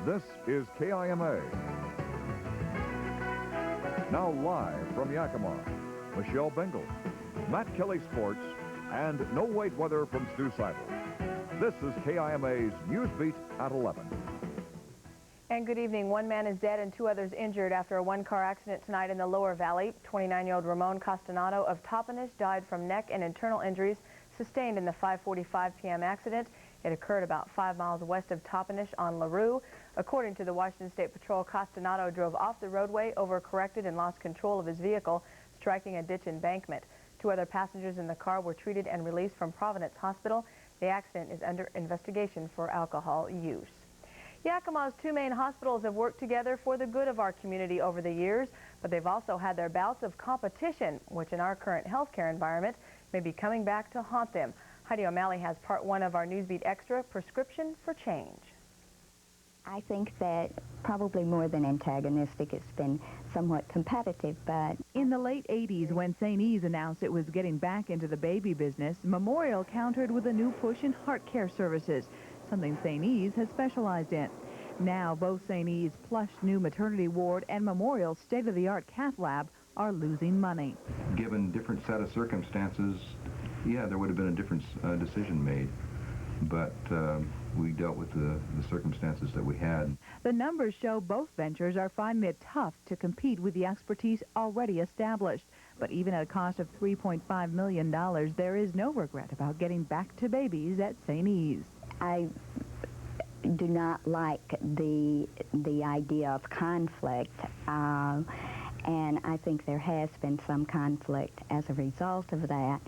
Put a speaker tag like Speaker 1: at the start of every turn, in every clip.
Speaker 1: This is KIMA. Now live from Yakima, Michelle Bingle, Matt Kelly Sports, and no wait weather from Stu Seibel. This is KIMA's Newsbeat at 11.
Speaker 2: And good evening. One man is dead and 2 others injured after a one-car accident tonight in the Lower Valley. 29-year-old Ramon Castanado of Toppenish died from neck and internal injuries sustained in the 5:45 p.m. accident. It occurred about 5 miles west of Toppenish on Larue. According to the Washington State Patrol, Castanado drove off the roadway, overcorrected, and lost control of his vehicle, striking a ditch embankment. 2 other passengers in the car were treated and released from Providence Hospital. The accident is under investigation for alcohol use. Yakima's 2 main hospitals have worked together for the good of our community over the years, but they've also had their bouts of competition, which in our current healthcare environment may be coming back to haunt them. Heidi O'Malley has part 1 of our Newsbeat Extra, Prescription for Change.
Speaker 3: I think that probably more than antagonistic, it's been somewhat competitive, but...
Speaker 4: In the late 80s, when St. E's announced it was getting back into the baby business, Memorial countered with a new push in heart care services, something St. E's has specialized in. Now, both St. E's plush new maternity ward and Memorial's state-of-the-art cath lab are losing money.
Speaker 5: Given different set of circumstances, yeah, there would have been a different decision made, but we dealt with the circumstances that we had.
Speaker 4: The numbers show both ventures are finding it tough to compete with the expertise already established. But even at a cost of $3.5 million, there is no regret about getting back to babies at St. E's.
Speaker 3: I do not like the idea of conflict, and I think there has been some conflict as a result of that.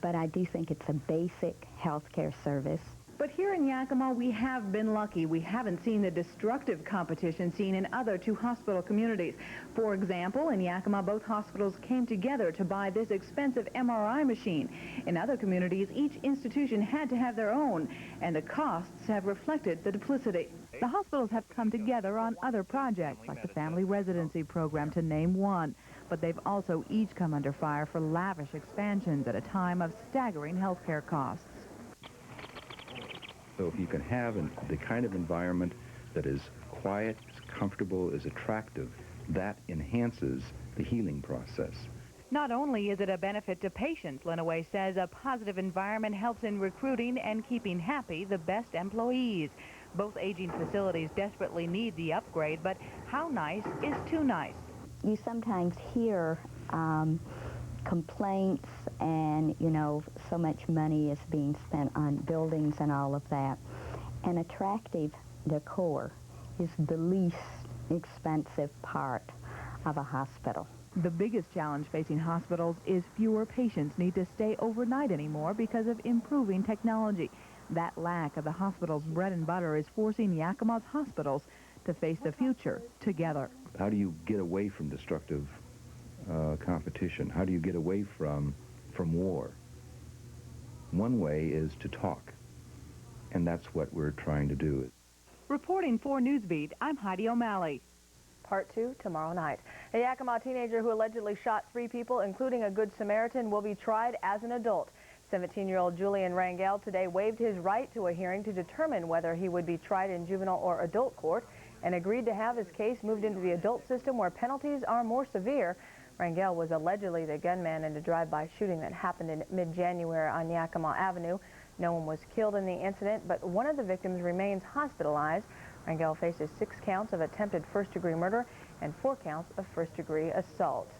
Speaker 3: But I do think it's a basic health care service.
Speaker 4: But here in Yakima, we have been lucky. We haven't seen the destructive competition seen in other 2 hospital communities. For example, in Yakima, both hospitals came together to buy this expensive MRI machine. In other communities, each institution had to have their own, and the costs have reflected the duplicity. The hospitals have come together on other projects, like the family residency program, to name one. But they've also each come under fire for lavish expansions at a time of staggering health care costs.
Speaker 6: So if you can have the kind of environment that is quiet, is comfortable, is attractive, that enhances the healing process.
Speaker 4: Not only is it a benefit to patients, Lenaway says a positive environment helps in recruiting and keeping happy the best employees. Both aging facilities desperately need the upgrade, but how nice is too nice?
Speaker 3: You sometimes hear complaints and, you know, so much money is being spent on buildings and all of that. And attractive decor is the least expensive part of a hospital.
Speaker 4: The biggest challenge facing hospitals is fewer patients need to stay overnight anymore because of improving technology. That lack of the hospital's bread and butter is forcing Yakima's hospitals to face the future together.
Speaker 6: How do you get away from destructive competition? How do you get away from war? One way is to talk, and that's what we're trying to do.
Speaker 4: Reporting for Newsbeat, I'm Heidi O'Malley.
Speaker 2: Part 2 tomorrow night. A Yakima teenager who allegedly shot 3 people, including a Good Samaritan, will be tried as an adult. 17-year-old Julian Rangel today waived his right to a hearing to determine whether he would be tried in juvenile or adult court and agreed to have his case moved into the adult system where penalties are more severe. Rangel was allegedly the gunman in a drive-by shooting that happened in mid-January on Yakima Avenue. No one was killed in the incident, but one of the victims remains hospitalized. Rangel faces 6 counts of attempted first-degree murder and 4 counts of first-degree assault.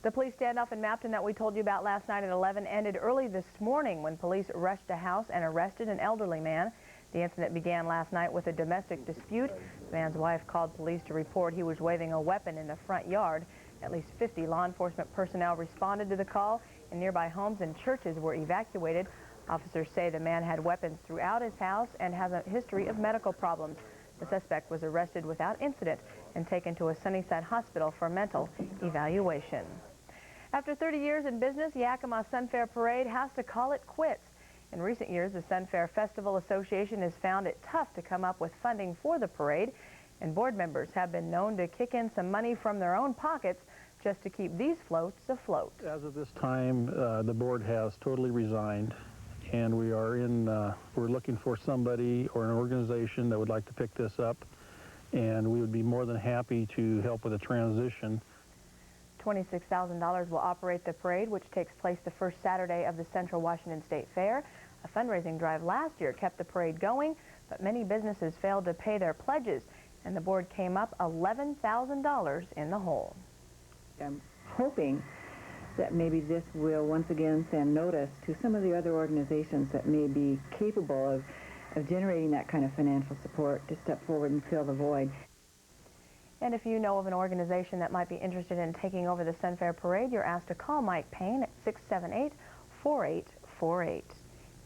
Speaker 2: The police standoff in Mabton that we told you about last night at 11 ended early this morning when police rushed a house and arrested an elderly man. The incident began last night with a domestic dispute. The man's wife called police to report he was waving a weapon in the front yard. At least 50 law enforcement personnel responded to the call, and nearby homes and churches were evacuated. Officers say the man had weapons throughout his house and has a history of medical problems. The suspect was arrested without incident and taken to a Sunnyside hospital for mental evaluation. After 30 years in business, Yakima Sunfair Parade has to call it quits. In recent years, the Sunfair Festival Association has found it tough to come up with funding for the parade, and board members have been known to kick in some money from their own pockets just to keep these floats afloat.
Speaker 7: As of this time, the board has totally resigned, and we're looking for somebody or an organization that would like to pick this up, and we would be more than happy to help with the transition.
Speaker 2: $26,000 will operate the parade, which takes place the first Saturday of the Central Washington State Fair. A fundraising drive last year kept the parade going, but many businesses failed to pay their pledges, and the board came up $11,000 in the hole.
Speaker 4: I'm hoping that maybe this will once again send notice to some of the other organizations that may be capable of generating that kind of financial support to step forward and fill the void.
Speaker 2: And if you know of an organization that might be interested in taking over the Sun Fair Parade, you're asked to call Mike Payne at 678-4848.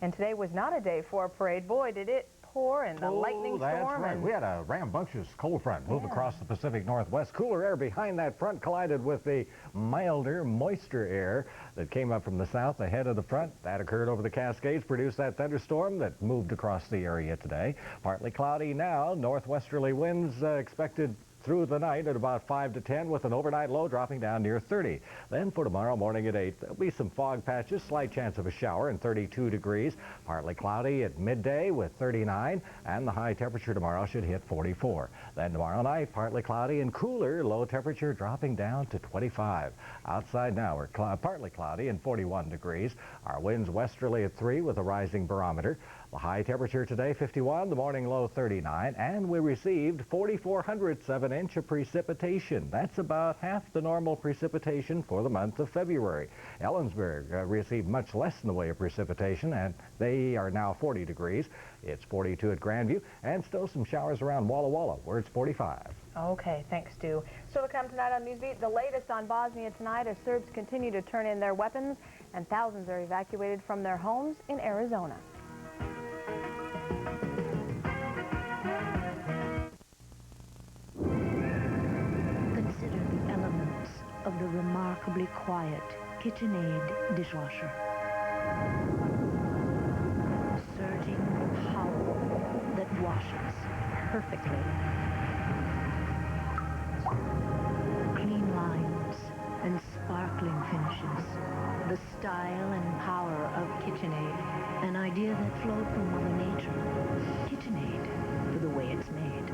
Speaker 2: And today was not a day for a parade. Boy, did it pour and the lightning storm.
Speaker 8: That's right. We had a rambunctious cold front move across the Pacific Northwest. Cooler air behind that front collided with the milder, moisture air that came up from the south ahead of the front. That occurred over the Cascades, produced that thunderstorm that moved across the area today. Partly cloudy now. Northwesterly winds expected through the night at about 5 to 10 with an overnight low dropping down near 30. Then for tomorrow morning at 8, there'll be some fog patches, slight chance of a shower and 32 degrees. Partly cloudy at midday with 39, and the high temperature tomorrow should hit 44. Then tomorrow night, partly cloudy and cooler, low temperature dropping down to 25. Outside now, we're partly cloudy and 41 degrees. Our winds westerly at 3 with a rising barometer. The high temperature today, 51, the morning low 39, and we received 4,407 of precipitation. That's about half the normal precipitation for the month of February. Ellensburg received much less in the way of precipitation, and they are now 40 degrees. It's 42 at Grandview, and still some showers around Walla Walla, where it's 45.
Speaker 2: Okay, thanks, Stu. So to come tonight on NewsBeat, the latest on Bosnia tonight as Serbs continue to turn in their weapons, and thousands are evacuated from their homes in Arizona.
Speaker 9: Consider the elements of the remarkably quiet KitchenAid dishwasher. Surging power that washes perfectly. Clean lines and sparkling finishes. The style and power of KitchenAid. An idea that flowed from Mother Nature. KitchenAid, for the way it's made.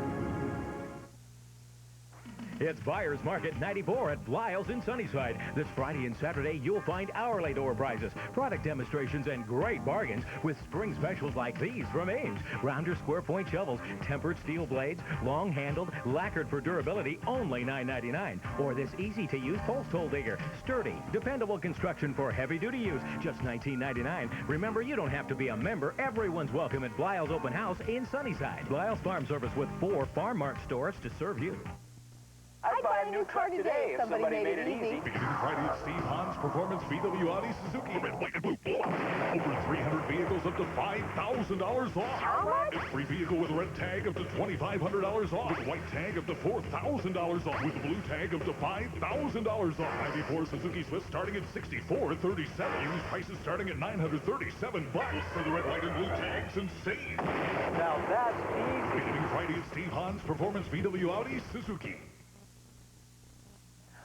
Speaker 10: It's Buyer's Market 94 at Lyle's in Sunnyside. This Friday and Saturday, you'll find hourly door prizes, product demonstrations, and great bargains with spring specials like these from Ames. Rounder square point shovels, tempered steel blades, long-handled, lacquered for durability, only $9.99. Or this easy-to-use post hole digger, sturdy, dependable construction for heavy-duty use, just $19.99. Remember, you don't have to be a member. Everyone's welcome at Lyle's Open House in Sunnyside. Lyle's Farm Service with 4 Farm Mart stores to serve you.
Speaker 11: I'd buy a new car today if somebody made it easy.
Speaker 12: Beginning Friday at Steve Hahn's Performance VW Audi Suzuki. Red, white, and blue. Over 300 vehicles up to $5,000 off.
Speaker 11: How much?
Speaker 12: A free vehicle with a red tag up to $2,500 off. With white tag up to $4,000 off. With blue tag up to $5,000 off. 94 Suzuki Swift starting at $64,37. Used prices starting at $937. For the red, white, and blue tags, insane.
Speaker 11: Now that's easy.
Speaker 12: Beginning Friday at Steve Hahn's Performance VW Audi Suzuki.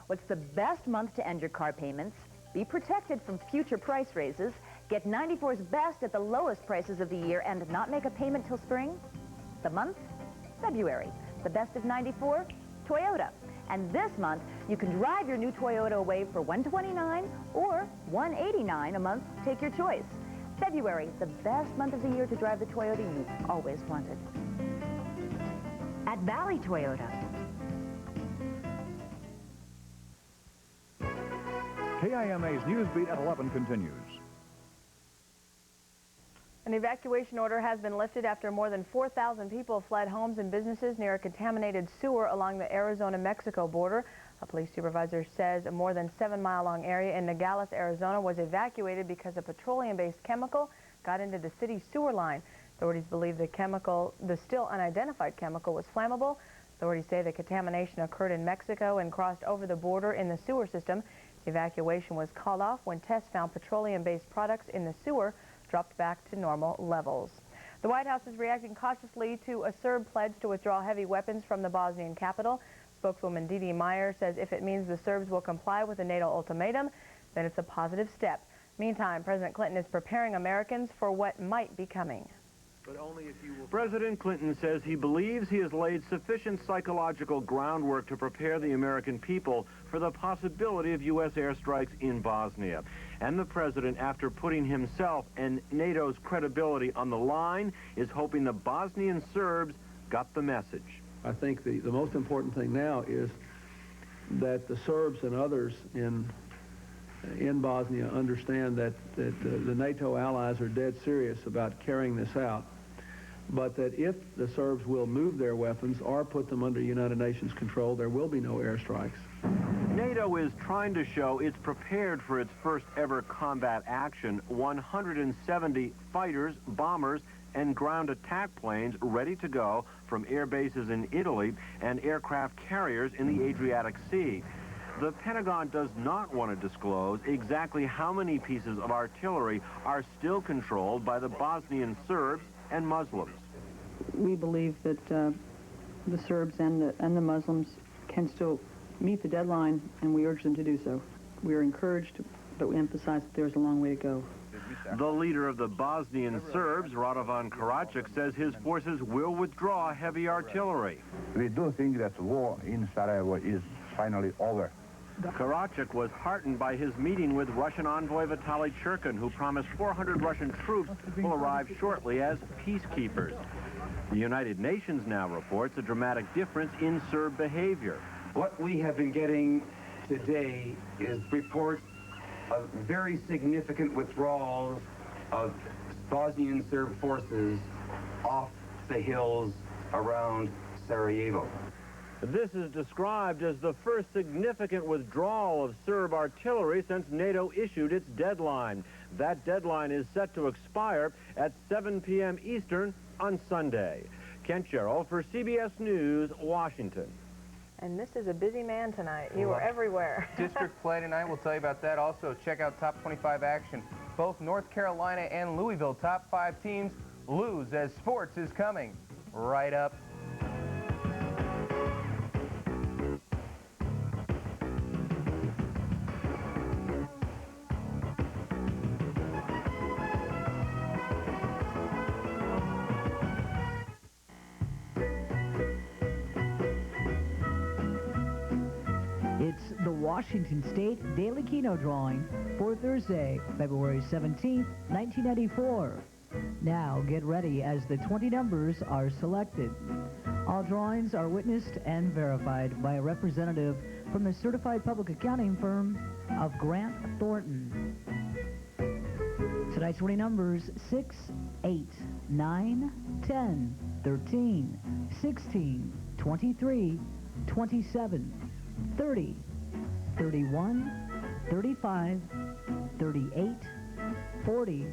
Speaker 13: What's the best month to end your car payments? Be protected from future price raises. Get 94's best at the lowest prices of the year and not make a payment till spring? The month? February. The best of 94? Toyota. And this month, you can drive your new Toyota away for $129 or $189 a month. Take your choice. February, the best month of the year to drive the Toyota you've always wanted. At Valley Toyota.
Speaker 1: KIMA's NewsBeat at 11 continues.
Speaker 2: An evacuation order has been lifted after more than 4,000 people fled homes and businesses near a contaminated sewer along the Arizona-Mexico border. A police supervisor says a more than 7-mile-long area in Nogales, Arizona was evacuated because a petroleum-based chemical got into the city's sewer line. Authorities believe the still unidentified chemical, was flammable. Authorities say the contamination occurred in Mexico and crossed over the border in the sewer system. Evacuation was called off when tests found petroleum-based products in the sewer dropped back to normal levels. The White House is reacting cautiously to a Serb pledge to withdraw heavy weapons from the Bosnian capital. Spokeswoman Didi Meyer says if it means the Serbs will comply with the NATO ultimatum, then it's a positive step. Meantime, President Clinton is preparing Americans for what might be coming.
Speaker 14: President Clinton says he believes he has laid sufficient psychological groundwork to prepare the American people for the possibility of U.S. airstrikes in Bosnia. And the president, after putting himself and NATO's credibility on the line, is hoping the Bosnian Serbs got the message.
Speaker 15: I think the most important thing now is that the Serbs and others in Bosnia understand that the NATO allies are dead serious about carrying this out, but that if the Serbs will move their weapons or put them under United Nations control, there will be no airstrikes.
Speaker 14: NATO is trying to show it's prepared for its first ever combat action. 170 fighters, bombers, and ground attack planes ready to go from air bases in Italy and aircraft carriers in the Adriatic Sea. The Pentagon does not want to disclose exactly how many pieces of artillery are still controlled by the Bosnian Serbs and Muslims.
Speaker 16: We believe that the Serbs and the Muslims can still meet the deadline, and we urge them to do so. We are encouraged, but we emphasize that there's a long way to go.
Speaker 14: The leader of the Bosnian Serbs, Radovan Karadzic, says his forces will withdraw heavy artillery.
Speaker 17: We do think that war in Sarajevo is finally over.
Speaker 14: Karadzic was heartened by his meeting with Russian envoy Vitaly Churkin, who promised 400 Russian troops will arrive shortly as peacekeepers. The United Nations now reports a dramatic difference in Serb behavior.
Speaker 18: What we have been getting today is reports of very significant withdrawals of Bosnian Serb forces off the hills around Sarajevo.
Speaker 14: This is described as the first significant withdrawal of Serb artillery since NATO issued its deadline. That deadline is set to expire at 7 p.m. Eastern on Sunday. Kent Gerald for CBS News, Washington.
Speaker 2: And this is a busy man tonight. You were everywhere.
Speaker 19: District play tonight. We'll tell you about that. Also, check out Top 25 action. Both North Carolina and Louisville top 5 teams lose as sports is coming right up.
Speaker 20: It's the Washington State Daily Keno Drawing for Thursday, February 17th, 1994. Now get ready as the 20 numbers are selected. All drawings are witnessed and verified by a representative from the certified public accounting firm of Grant Thornton. Tonight's 20 numbers: 6, 8, 9, 10, 13, 16, 23, 27, 30, 31, 35, 38, 40,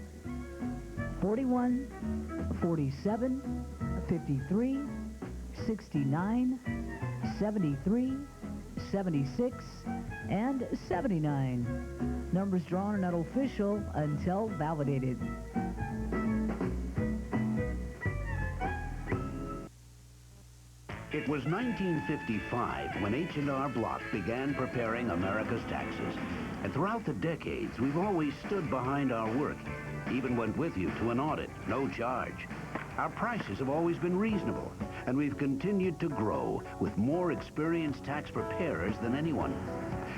Speaker 20: 41, 47, 53, 69, 73, 76, and 79. Numbers drawn are not official until validated.
Speaker 21: It was 1955 when H&R Block began preparing America's taxes. And throughout the decades, we've always stood behind our work, even went with you to an audit, no charge. Our prices have always been reasonable, and we've continued to grow with more experienced tax preparers than anyone.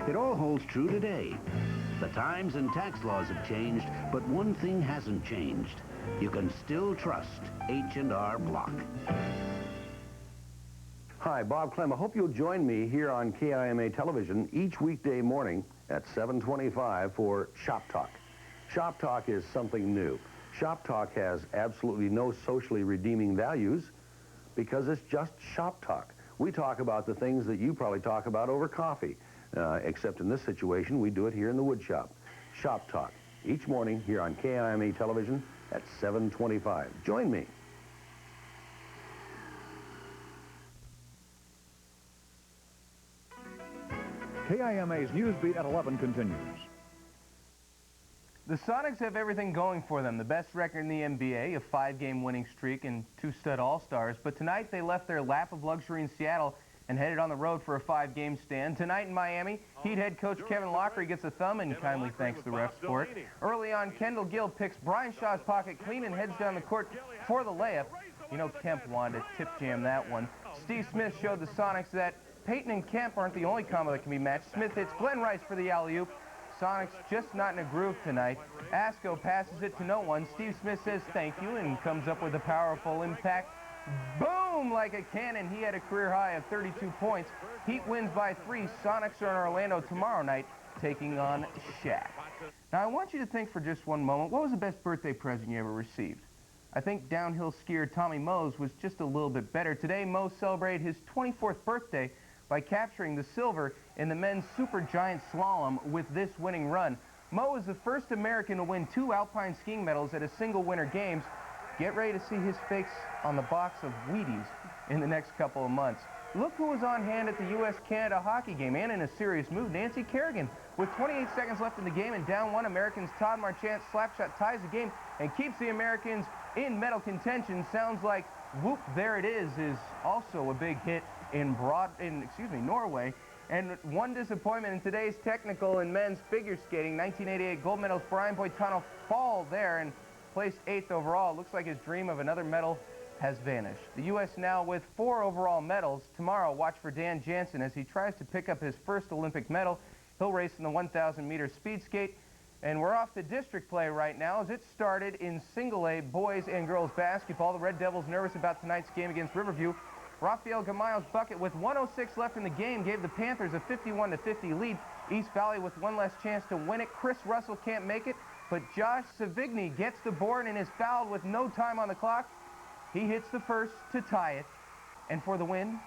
Speaker 21: It all holds true today. The times and tax laws have changed, but one thing hasn't changed. You can still trust H&R Block.
Speaker 22: Hi, Bob Clem. I hope you'll join me here on KIMA television each weekday morning at 7:25 for Shop Talk. Shop Talk is something new. Shop Talk has absolutely no socially redeeming values because it's just Shop Talk. We talk about the things that you probably talk about over coffee, except in this situation, we do it here in the wood shop. Shop Talk, each morning here on KIMA television at 7:25. Join me.
Speaker 1: KIMA's NewsBeat at 11 continues.
Speaker 19: The Sonics have everything going for them. The best record in the NBA, a 5-game winning streak, and 2 stud All-Stars. But tonight they left their lap of luxury in Seattle and headed on the road for a 5-game stand. Tonight in Miami, Heat head coach Kevin Lockery gets a thumb and kindly thanks the refs for it. Early on, Kendall Gill picks Brian Shaw's pocket clean and heads down the court for the layup. You know Kemp wanted to tip jam that one. Steve Smith showed the Sonics that Peyton and Kemp aren't the only combo that can be matched. Smith hits Glenn Rice for the alley-oop. Sonics just not in a groove tonight. Asco passes it to no one. Steve Smith says thank you and comes up with a powerful impact. Boom! Like a cannon. He had a career high of 32 points. Heat wins by 3. Sonics are in Orlando tomorrow night taking on Shaq. Now I want you to think for just one moment, what was the best birthday present you ever received? I think downhill skier Tommy Mose was just a little bit better. Today, Mose celebrated his 24th birthday by capturing the silver in the men's supergiant slalom with this winning run. Mo is the first American to win 2 alpine skiing medals at a single Winter Games. Get ready to see his face on the box of Wheaties in the next couple of months. Look who was on hand at the U.S.-Canada hockey game, and in a serious move, Nancy Kerrigan. With 28 seconds left in the game and down 1, Americans' Todd Marchant slapshot ties the game and keeps the Americans in medal contention. Sounds like Whoop, There It Is also a big hit in Norway. And one disappointment in today's technical and men's figure skating. 1988 gold medalist Brian Boitano fall there and placed 8th overall. Looks like his dream of another medal has vanished. The U.S. now with 4 overall medals. Tomorrow, watch for Dan Jansen as he tries to pick up his first Olympic medal. He'll race in the 1,000-meter speed skate. And we're off to district play right now as it started in single A boys and girls basketball. The Red Devils nervous about tonight's game against Riverview. Rafael Gamayo's bucket with 1:06 left in the game gave the Panthers a 51-50 lead. East Valley with one less chance to win it. Chris Russell can't make it, but Josh Savigny gets the board and is fouled with no time on the clock. He hits the first to tie it. And for the win,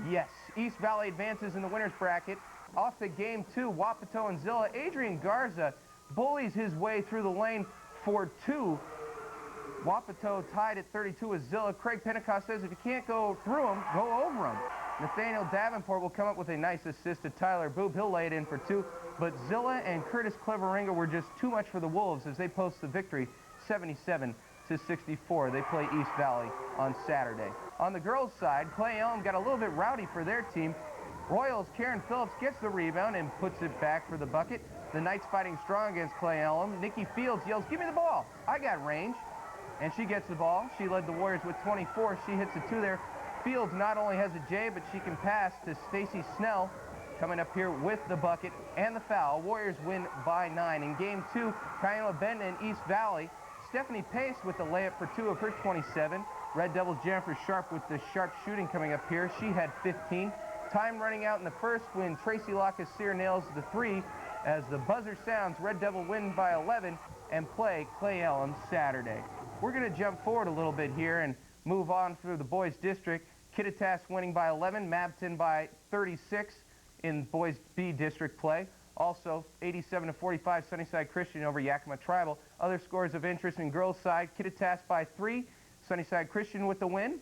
Speaker 19: yes, East Valley advances in the winner's bracket. Off to game 2, Wapato and Zilla. Adrian Garza bullies his way through the lane for 2. Wapato tied at 32 with Zilla. Craig Pentecost says if you can't go through him, go over him. Nathaniel Davenport will come up with a nice assist to Tyler Boob. He'll lay it in for 2. But Zilla and Curtis Cleveringa were just too much for the Wolves as they post the victory 77-64. They play East Valley on Saturday. On the girls' side, Clay Elm got a little bit rowdy for their team. Royals' Karen Phillips gets the rebound and puts it back for the bucket. The Knights fighting strong against Clay Elm. Nikki Fields yells, "Give me the ball. I got range." And she gets the ball. She led the Warriors with 24. She hits a 2 there. Fields not only has a J, but she can pass to Stacy Snell, coming up here with the bucket and the foul. Warriors win by 9. In game 2, Kayama Benton and East Valley. Stephanie Pace with the layup for 2 of her 27. Red Devils Jennifer Sharp with the sharp shooting coming up here. She had 15. Time running out in the first when Tracy Lacassiere nails the 3. As the buzzer sounds, Red Devil win by 11 and play Clay Elm Saturday. We're going to jump forward a little bit here and move on through the boys district. Kittitas winning by 11, Mabton by 36 in boys B district play. Also 87-45 Sunnyside Christian over Yakima Tribal. Other scores of interest in girls side, Kittitas by 3, Sunnyside Christian with the win.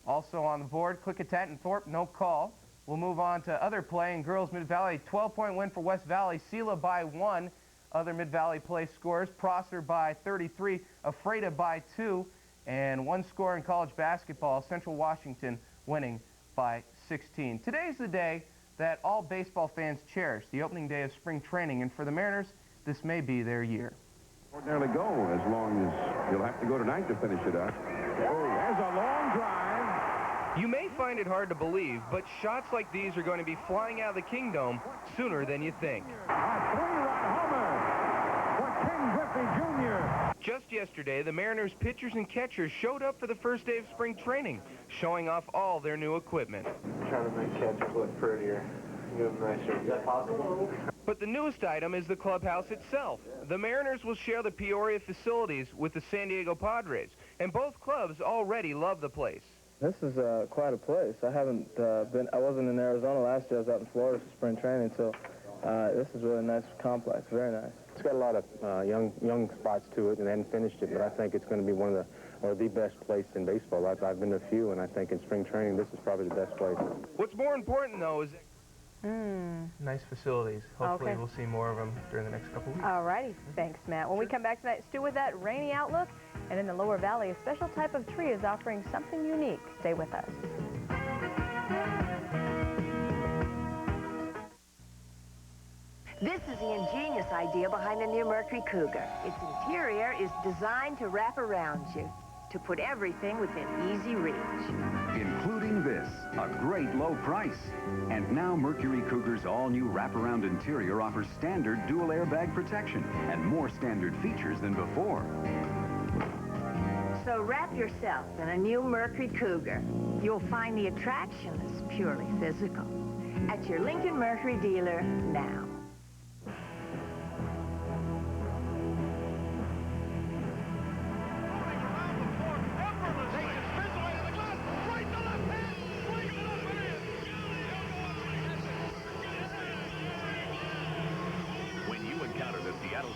Speaker 19: Also on the board, Klickitat and Thorpe, no call. We'll move on to other play in girls Mid-Valley. 12-point win for West Valley. Sela by 1. Other Mid-Valley play scores. Prosser by 33. Afreda by 2. And one score in college basketball. Central Washington winning by 16. Today's the day that all baseball fans cherish, the opening day of spring training. And for the Mariners, this may be their year.
Speaker 3: Ordinarily go as long as you'll have to go tonight to finish it up. Oh, there's a long drive.
Speaker 19: You may find it hard to believe, but shots like these are going to be flying out of the Kingdome sooner than you think.
Speaker 3: A three-run homer for King Griffey Jr.
Speaker 19: Just yesterday, the Mariners pitchers and catchers showed up for the first day of spring training, showing off all their new equipment.
Speaker 5: Trying to make catchers look prettier. Give them nicer. Is that possible?
Speaker 19: But the newest item is the clubhouse itself. The Mariners will share the Peoria facilities with the San Diego Padres, and both clubs already love the place.
Speaker 23: This is quite a place. I wasn't in Arizona last year. I was out in Florida for spring training, so this is really a nice complex, very nice.
Speaker 24: It's got a lot of young spots to it, and they hadn't finished it, but I think it's going to be one of the best place in baseball. I've been to a few, and I think in spring training, this is probably the best place.
Speaker 19: What's more important, though, is nice facilities. Hopefully we'll see more of them during the next couple weeks.
Speaker 2: All righty. Thanks, Matt. When we come back tonight, Stu with that rainy outlook. And in the lower valley, a special type of tree is offering something unique. Stay with us.
Speaker 4: This is the ingenious idea behind the new Mercury Cougar. Its interior is designed to wrap around you, to put everything within easy reach.
Speaker 6: Including this, a great low price. And now Mercury Cougar's all-new wraparound interior offers standard dual airbag protection and more standard features than before.
Speaker 4: So wrap yourself in a new Mercury Cougar. You'll find the attraction is purely physical. At your Lincoln Mercury dealer now.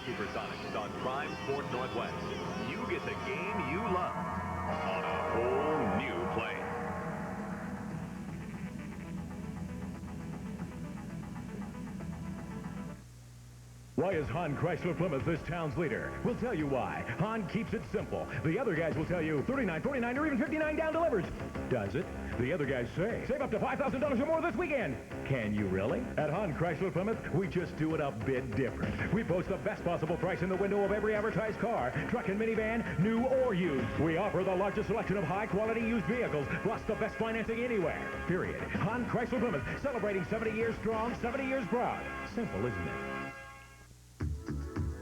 Speaker 10: Supersonics on Prime Sport Northwest. You get the game you love on a whole new plane. Why is Hahn Chrysler Plymouth this town's leader? We'll tell you why. Hahn keeps it simple. The other guys will tell you 39, 49, or even 59 down delivers. Does it? The other guys say, save up to $5,000 or more this weekend. Can you really? At Hahn Chrysler Plymouth, we just do it a bit different. We post the best possible price in the window of every advertised car, truck and minivan, new or used. We offer the largest selection of high-quality used vehicles, plus the best financing anywhere. Period. Hahn Chrysler Plymouth, celebrating 70 years strong, 70 years proud. Simple, isn't it?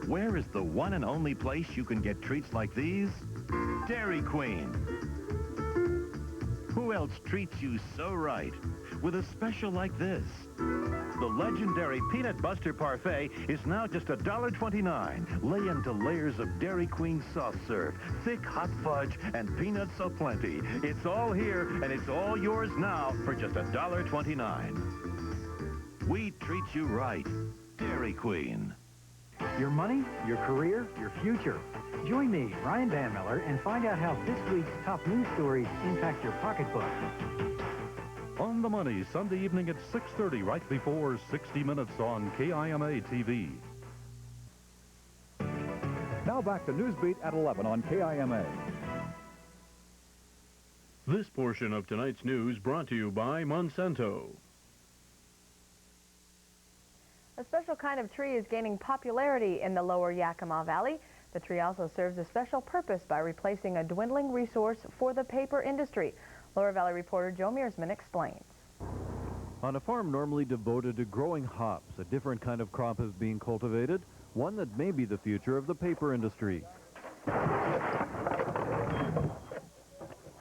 Speaker 7: Where is the one and only place you can get treats like these? Dairy Queen. Who else treats you so right with a special like this? The legendary Peanut Buster Parfait is now just $1.29. Lay into layers of Dairy Queen soft serve, thick hot fudge, and peanuts aplenty. It's all here, and it's all yours now for just $1.29. We treat you right. Dairy Queen.
Speaker 8: Your money, your career, your future. Join me, Ryan Van Miller, and find out how this week's top news stories impact your pocketbook.
Speaker 25: On the Money, Sunday evening at 6:30, right before 60 Minutes on KIMA TV.
Speaker 1: Now back to Newsbeat at 11 on KIMA.
Speaker 25: This portion of tonight's news brought to you by Monsanto.
Speaker 2: A special kind of tree is gaining popularity in the lower Yakima Valley. The tree also serves a special purpose by replacing a dwindling resource for the paper industry. Lower Valley reporter Joe Mearsman explains.
Speaker 26: On a farm normally devoted to growing hops, a different kind of crop is being cultivated, one that may be the future of the paper industry.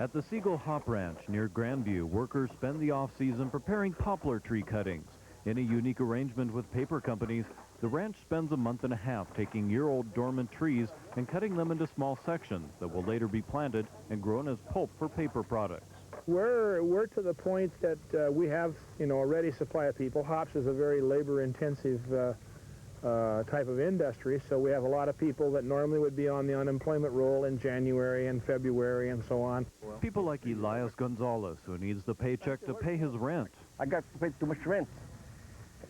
Speaker 26: At the Seagull Hop Ranch near Grandview, workers spend the off-season preparing poplar tree cuttings. In a unique arrangement with paper companies, the ranch spends a month and a half taking year-old dormant trees and cutting them into small sections that will later be planted and grown as pulp for paper products.
Speaker 27: We're to the point that we have, a ready supply of people. Hops is a very labor-intensive type of industry, so we have a lot of people that normally would be on the unemployment roll in January and February and so on.
Speaker 26: People like Elias Gonzalez, who needs the paycheck to pay his rent.
Speaker 28: I got to pay too much rent.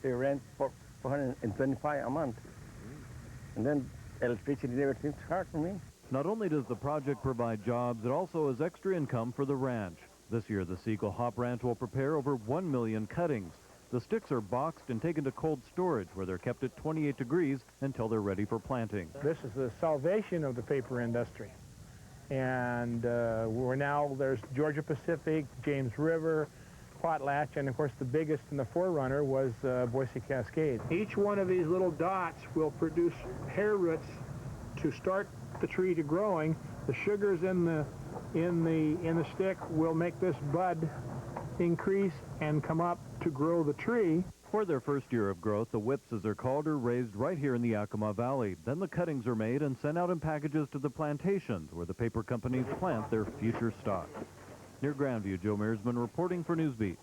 Speaker 28: I rent for $425 a month. And then electricity and everything's hard for me.
Speaker 26: Not only does the project provide jobs, it also is extra income for the ranch. This year, the Seagull Hop Ranch will prepare over 1 million cuttings. The sticks are boxed and taken to cold storage, where they're kept at 28 degrees until they're ready for planting.
Speaker 27: This is the salvation of the paper industry. And there's Georgia Pacific, James River, Potlatch, and of course the biggest and the forerunner was Boise Cascade. Each one of these little dots will produce hair roots to start the tree to growing. The sugars in the stick will make this bud increase and come up to grow the tree.
Speaker 26: For their first year of growth, the whips, as they're called, are raised right here in the Yakima Valley. Then the cuttings are made and sent out in packages to the plantations, where the paper companies plant their future stock. Near Grandview, Joe Mearsman reporting for Newsbeat.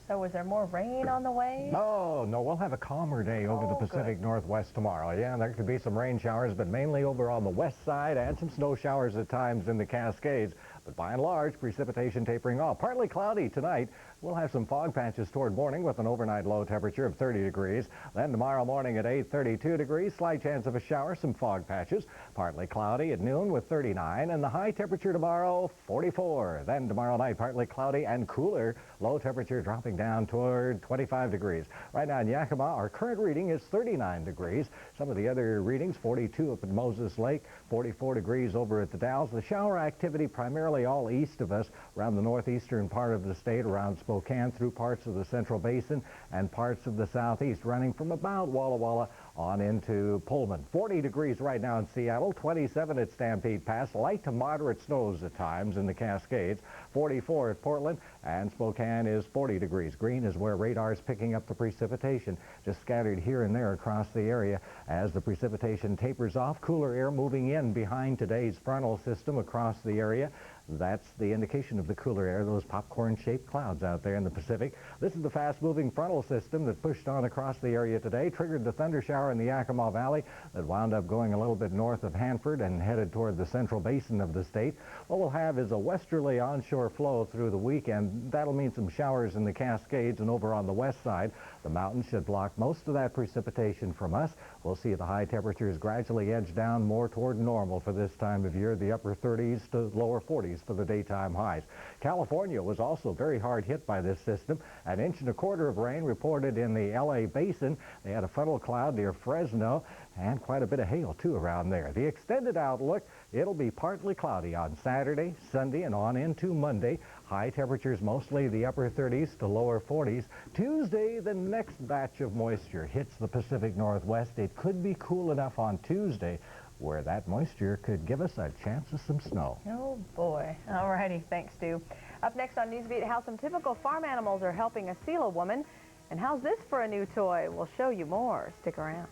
Speaker 2: So is there more rain on the way?
Speaker 29: Oh, no, we'll have a calmer day over the Pacific Northwest tomorrow. Yeah, there could be some rain showers, but mainly over on the west side and some snow showers at times in the Cascades. But by and large, precipitation tapering off. Partly cloudy tonight. We'll have some fog patches toward morning with an overnight low temperature of 30 degrees. Then tomorrow morning at 8, 32 degrees. Slight chance of a shower, some fog patches. Partly cloudy at noon with 39. And the high temperature tomorrow, 44. Then tomorrow night, partly cloudy and cooler. Low temperature dropping down toward 25 degrees. Right now in Yakima, our current reading is 39 degrees. Some of the other readings, 42 up at Moses Lake, 44 degrees over at the Dalles. The shower activity primarily all east of us, around the northeastern part of the state, around Spokane, through parts of the Central Basin and parts of the southeast, running from about Walla Walla on into Pullman. 40 degrees right now in Seattle, 27 at Stampede Pass, light to moderate snows at times in the Cascades, 44 at Portland, and Spokane is 40 degrees. Green is where radar is picking up the precipitation, just scattered here and there across the area as the precipitation tapers off. Cooler air moving in behind today's frontal system across the area. That's the indication of the cooler air, those popcorn-shaped clouds out there in the Pacific. This is the fast-moving frontal system that pushed on across the area today, triggered the thunder shower in the Yakima Valley that wound up going a little bit north of Hanford and headed toward the Central Basin of the state. What we'll have is a westerly onshore flow through the weekend. That'll mean some showers in the Cascades and over on the west side. The mountains should block most of that precipitation from us. We'll see the high temperatures gradually edge down more toward normal for this time of year, the upper 30s to lower 40s for the daytime highs. California was also very hard hit by this system. An inch and a quarter of rain reported in the LA Basin. They had a funnel cloud near Fresno and quite a bit of hail too around there. The extended outlook, it'll be partly cloudy on Saturday, Sunday, and on into Monday. High temperatures mostly the upper 30s to lower 40s. Tuesday, the next batch of moisture hits the Pacific Northwest. It could be cool enough on Tuesday where that moisture could give us a chance of some snow.
Speaker 2: Oh, boy. All righty. Thanks, Stu. Up next on NewsBeat, how some typical farm animals are helping a Sela woman. And how's this for a new toy? We'll show you more. Stick around.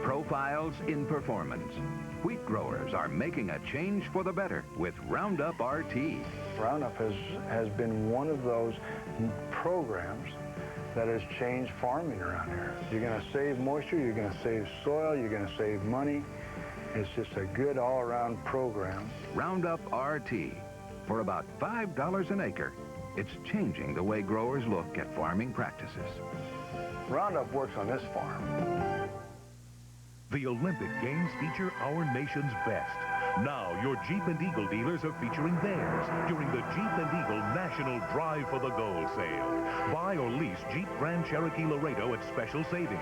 Speaker 6: Profiles in performance. Wheat growers are making a change for the better with Roundup RT.
Speaker 9: Roundup has been one of those programs that has changed farming around here. You're going to save moisture, you're going to save soil, you're going to save money. It's just a good all-around program.
Speaker 6: Roundup RT. For about $5 an acre, it's changing the way growers look at farming practices.
Speaker 9: Roundup works on this farm.
Speaker 7: The Olympic Games feature our nation's best. Now, your Jeep and Eagle dealers are featuring theirs during the Jeep and Eagle National Drive for the Gold sale. Buy or lease Jeep Grand Cherokee Laredo at special savings.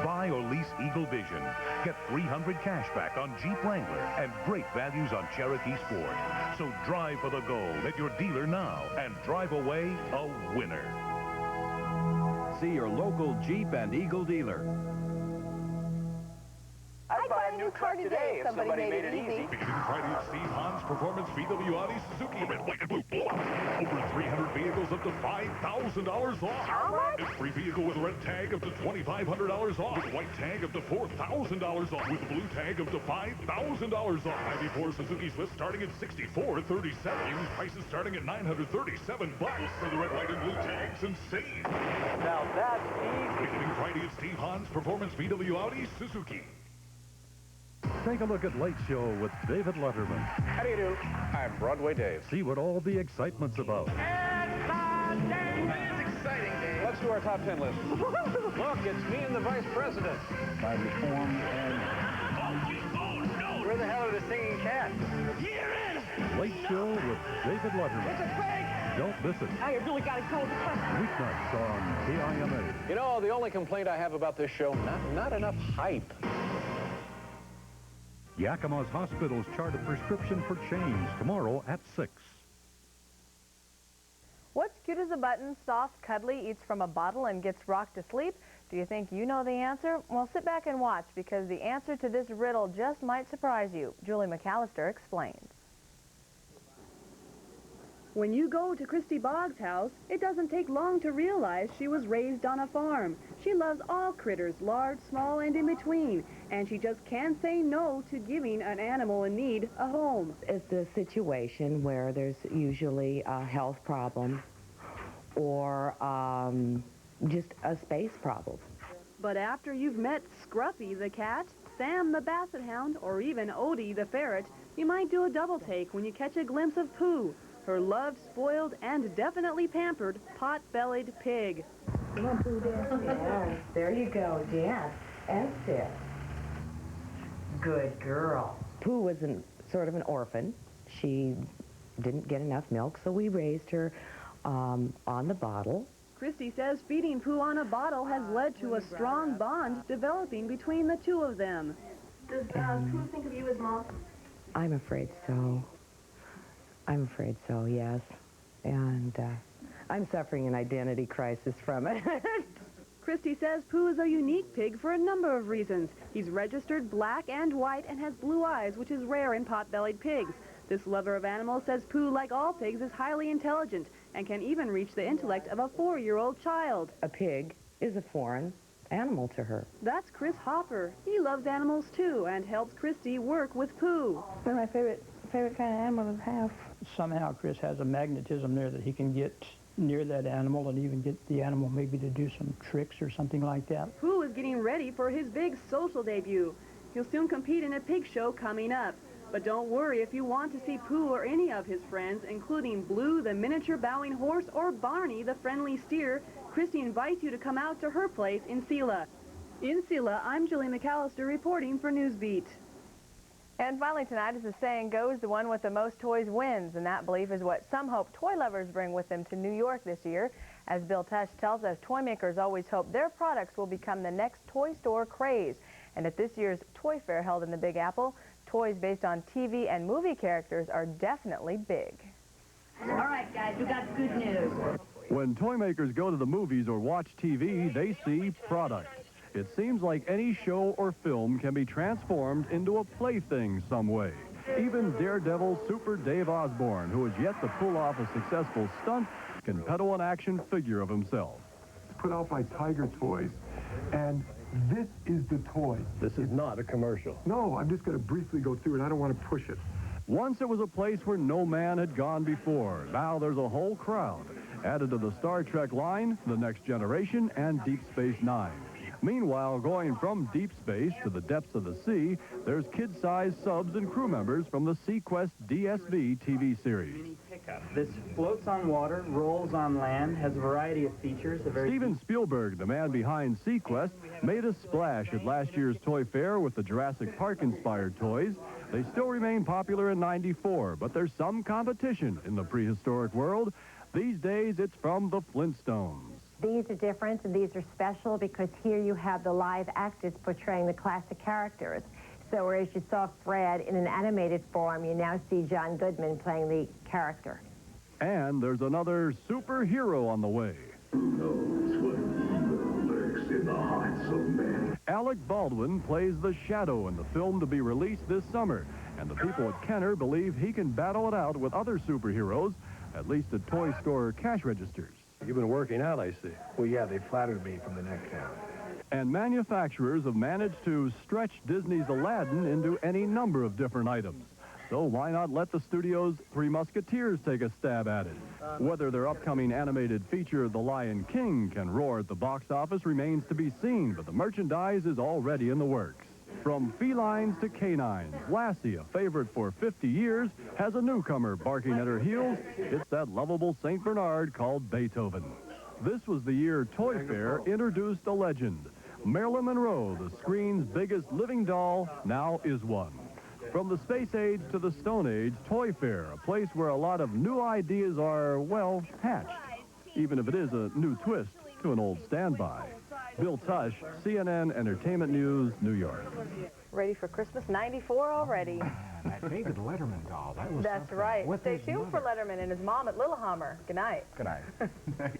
Speaker 7: Buy or lease Eagle Vision. Get $300 cash back on Jeep Wrangler and great values on Cherokee Sport. So drive for the gold at your dealer now and drive away a winner.
Speaker 6: See your local Jeep and Eagle dealer.
Speaker 11: I'd buy a new car today if somebody made it easy.
Speaker 25: Beginning Friday at Steve Hahn's Performance VW Audi Suzuki. Red, white, and blue. Over 300 vehicles up to $5,000 off.
Speaker 11: How much?
Speaker 25: Every vehicle with a red tag up to $2,500 off. With white tag up to $4,000 off. With blue tag up to $5,000 off. 94 Suzuki Swift starting at $64,37. Used prices starting at $937. For the red, white, and blue tags, insane.
Speaker 11: Now that's easy.
Speaker 25: Beginning Friday at Steve Hahn's Performance VW Audi Suzuki. Take a look at Late Show with David Letterman.
Speaker 9: How do you do? I'm Broadway Dave.
Speaker 25: See what all the excitement's about.
Speaker 11: It's exciting, Dave.
Speaker 9: Let's do our top 10 list. Look, it's me and the vice president. By reform and...
Speaker 11: Oh, no! Where the hell are the singing cats? You're in!
Speaker 25: Late Show with David Letterman.
Speaker 11: It's a fake!
Speaker 25: Don't miss it.
Speaker 11: I really got to go.
Speaker 25: Weeknights on KIMA.
Speaker 9: You know, the only complaint I have about this show, not enough hype.
Speaker 25: Yakima's hospitals chart a prescription for change tomorrow at 6.
Speaker 2: What's cute as a button, soft, cuddly, eats from a bottle, and gets rocked to sleep? Do you think you know the answer? Well, sit back and watch, because the answer to this riddle just might surprise you. Julie McAllister explains.
Speaker 12: When you go to Christy Boggs' house, it doesn't take long to realize she was raised on a farm. She loves all critters, large, small, and in between, and she just can't say no to giving an animal in need a home.
Speaker 13: It's the situation where there's usually a health problem or just a space problem.
Speaker 12: But after you've met Scruffy the cat, Sam the Basset Hound, or even Odie the Ferret, you might do a double take when you catch a glimpse of Pooh, her loved, spoiled, and definitely pampered pot-bellied pig.
Speaker 13: Come on, Pooh, dance. Yes, there you go, dance. And sit. Good girl. Pooh was sort of an orphan. She didn't get enough milk, so we raised her on the bottle.
Speaker 12: Christy says feeding Pooh on a bottle has led to a strong bond developing between the two of them.
Speaker 2: Does Pooh think of you as mom?
Speaker 13: I'm afraid so. I'm afraid so, yes. And I'm suffering an identity crisis from it.
Speaker 12: Christy says Pooh is a unique pig for a number of reasons. He's registered black and white and has blue eyes, which is rare in pot-bellied pigs. This lover of animals says Pooh, like all pigs, is highly intelligent and can even reach the intellect of a 4-year-old child.
Speaker 13: A pig is a foreign animal to her.
Speaker 12: That's Chris Hopper. He loves animals too and helps Christy work with Pooh.
Speaker 3: They're my favorite kind of animal to have.
Speaker 14: Somehow Chris has a magnetism there that he can get near that animal and even get the animal maybe to do some tricks or something like that.
Speaker 12: Pooh is getting ready for his big social debut. He'll soon compete in a pig show coming up. But don't worry if you want to see Pooh or any of his friends, including Blue, the miniature bowing horse, or Barney, the friendly steer. Christy invites you to come out to her place in Selah. In Selah, I'm Julie McAllister reporting for NewsBeat.
Speaker 2: And finally tonight, as the saying goes, the one with the most toys wins, and that belief is what some hope toy lovers bring with them to New York this year. As Bill Tush tells us, toy makers always hope their products will become the next toy store craze. And at this year's Toy Fair held in the Big Apple, toys based on TV and movie characters are definitely big.
Speaker 4: All right, guys, we got good news.
Speaker 26: When toy makers go to the movies or watch TV, they see products. It seems like any show or film can be transformed into a plaything some way. Even Daredevil Super Dave Osborne, who has yet to pull off a successful stunt, can peddle an action figure of himself.
Speaker 15: Put out by Tiger Toys, and this is the toy.
Speaker 29: This is not a commercial.
Speaker 15: No, I'm just going to briefly go through it. I don't want to push it.
Speaker 26: Once it was a place where no man had gone before. Now there's a whole crowd. Added to the Star Trek line, The Next Generation, and Deep Space Nine. Meanwhile, going from deep space to the depths of the sea, there's kid-sized subs and crew members from the SeaQuest DSV TV series.
Speaker 16: This floats on water, rolls on land, has a variety of features.
Speaker 26: Steven Spielberg, the man behind SeaQuest, made a splash at last year's Toy Fair with the Jurassic Park-inspired toys. They still remain popular in '94, but there's some competition in the prehistoric world. These days, it's from the Flintstones.
Speaker 17: These are different, and these are special because here you have the live actors portraying the classic characters. So whereas you saw Fred in an animated form, you now see John Goodman playing the character.
Speaker 26: And there's another superhero on the way.
Speaker 18: Who knows what evil lurks in the hearts of men?
Speaker 26: Alec Baldwin plays the Shadow in the film to be released this summer. And the people at Kenner believe he can battle it out with other superheroes, at least at toy store cash registers.
Speaker 29: You've been working out, I see.
Speaker 15: Well, yeah, they flattered me from the neck down.
Speaker 26: And manufacturers have managed to stretch Disney's Aladdin into any number of different items. So why not let the studio's Three Musketeers take a stab at it? Whether their upcoming animated feature, The Lion King, can roar at the box office remains to be seen, but the merchandise is already in the works. From felines to canines, Lassie, a favorite for 50 years, has a newcomer barking at her heels. It's that lovable St. Bernard called Beethoven. This was the year Toy Fair introduced a legend. Marilyn Monroe, the screen's biggest living doll, now is one. From the space age to the Stone Age, Toy Fair, a place where a lot of new ideas are, well, hatched, even if it is a new twist to an old standby. Bill Tush, CNN Entertainment News, New York.
Speaker 2: Ready for Christmas? 94 already.
Speaker 29: That David Letterman doll, that was
Speaker 2: That's
Speaker 29: something.
Speaker 2: right.
Speaker 29: With
Speaker 2: Stay
Speaker 29: his
Speaker 2: tuned for
Speaker 29: mother.
Speaker 2: Letterman and his mom at Littlehammer. Good night.
Speaker 29: Good night.